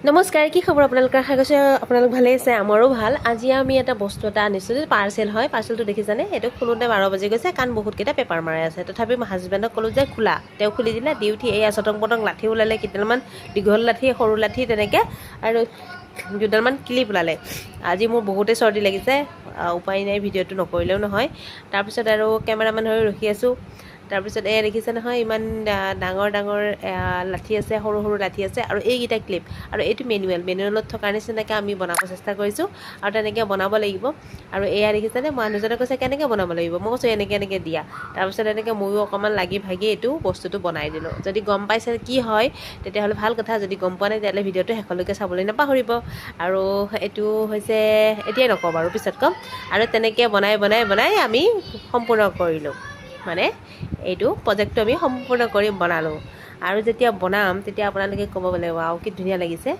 নমস্কাৰ, কি খবৰ আপোনালোকৰ? আশা কৰিছোঁ আপোনালোক ভালে আছে। আমাৰো ভাল। আজি আমি এটা বস্তু এটা আনিছোঁ, পাৰ্চেল হয়। পাৰ্চেলটো দেখিছানে? এইটো খোলোতে 12 বাজি গৈছে, কাৰণ বহুতকেইটা পেপাৰ মাৰাই আছে। তথাপি মই হাজবেণ্ডক ক'লোঁ যে খোলা, তেওঁ খুলি দিলে। দি উঠি এই চটং পটং লাঠি ওলালে, কেইডালমান দীঘল লাঠি, সৰু লাঠি তেনেকৈ, আৰু দুডালমান ক্লিপ ওলালে। আজি মোৰ বহুতেই চৰ্দি লাগিছে, উপায় নাই, ভিডিঅ'টো নকৰিলেও নহয়। তাৰপিছত আৰু কেমেৰামেন হৈ ৰখি আছোঁ। তাৰপিছত এই দেখিছে নহয়, ইমান ডাঙৰ ডাঙৰ লাঠি আছে, সৰু সৰু লাঠি আছে, আৰু এইকেইটা ক্লিপ, আৰু এইটো মেনুৱেলত থকাৰ নিচিনাকৈ আমি বনাব চেষ্টা কৰিছোঁ, আৰু তেনেকৈ বনাব লাগিব। আৰু এয়া দেখিছেনে, মানুহজনে কৈছে কেনেকৈ বনাব লাগিব, মই কৈছোঁ এনেকৈ দিয়া। তাৰপিছত এনেকৈ ময়ো অকণমান লাগি ভাগি এইটো বস্তুটো বনাই দিলোঁ। যদি গম পাইছে কি হয় তেতিয়াহ'লে ভাল কথা, যদি গম পোৱা নাই তেতিয়াহ'লে ভিডিঅ'টো শেষলৈকে চাবলৈ নাপাহৰিব। আৰু এইটো হৈছে, এতিয়াই নকওঁ বাৰু, পিছত ক'ম। আৰু তেনেকৈ বনাই আমি সম্পূৰ্ণ কৰিলোঁ, মানে এইটো প্ৰজেক্টটো আমি সম্পূৰ্ণ কৰি বনালোঁ। আৰু যেতিয়া বনাম তেতিয়া আপোনালোকে ক'ব বোলে ৱাও কি ধুনীয়া লাগিছে।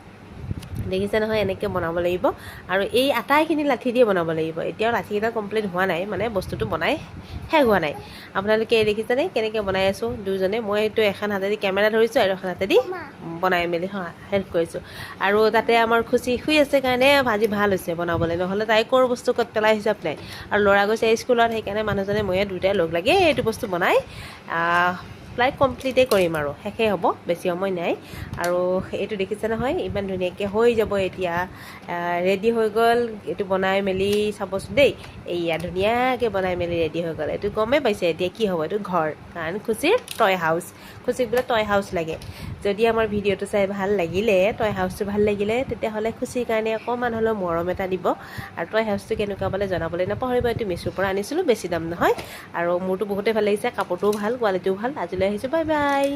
দেখিছে নহয়, এনেকৈ বনাব লাগিব। আৰু এই আটাইখিনি লাঠি দিয়ে বনাব লাগিব। এতিয়াও লাঠিকেইটা কমপ্লিট হোৱা নাই, মানে বস্তুটো বনাই শেষ হোৱা নাই। আপোনালোকে দেখিছেনে কেনেকৈ বনাই আছোঁ দুজনে। মই এইটো এখন হাতেদি কেমেৰা ধৰিছোঁ, আৰু এখন হাতেদি বনাই মেলি হেল্প কৰিছোঁ। আৰু তাতে আমাৰ খুচি শুই আছে কাৰণে ভাজি ভাল হৈছে বনাবলৈ, নহ'লে তাই ক'ৰ বস্তু ক'ত পেলাই হিচাপ নাই। আৰু ল'ৰা গৈছে স্কুলত, সেইকাৰণে মানুহজনে ময়ে দুয়োটাই লগ লাগি এইটো বস্তু বনাই প্ৰায় কমপ্লিটেই কৰিম, আৰু শেষেই হ'ব, বেছি সময় নাই। আৰু এইটো দেখিছে নহয়, ইমান ধুনীয়াকৈ হৈ যাব এতিয়া। ৰেডি হৈ গ'ল, এইটো বনাই মেলি চাবচোন দেই। এইয়া ধুনীয়াকৈ বনাই মেলি ৰেডি হৈ গ'ল। এইটো গমেই পাইছে এতিয়া কি হ'ব, এইটো ঘৰ, কাৰণ খুচিৰ টয় হাউচ। খুচিক বোলে টয় হাউচ লাগে। যদি আমাৰ ভিডিঅ'টো চাই ভাল লাগিলে, টয় হাউচটো ভাল লাগিলে, তেতিয়াহ'লে খুচিৰ কাৰণে অকণমান হ'লেও মৰম এটা দিব। আৰু টয় হাউচটো কেনেকুৱা বোলে জনাবলৈ নাপাহৰিব। এইটো মিছোৰ পৰা আনিছিলোঁ, বেছি দাম নহয়। আৰু মোৰতো বহুতেই ভাল লাগিছে, কাপোৰটোও ভাল, কোৱালিটিও ভাল। আজিলৈ আহিছোঁ, বাই বাই।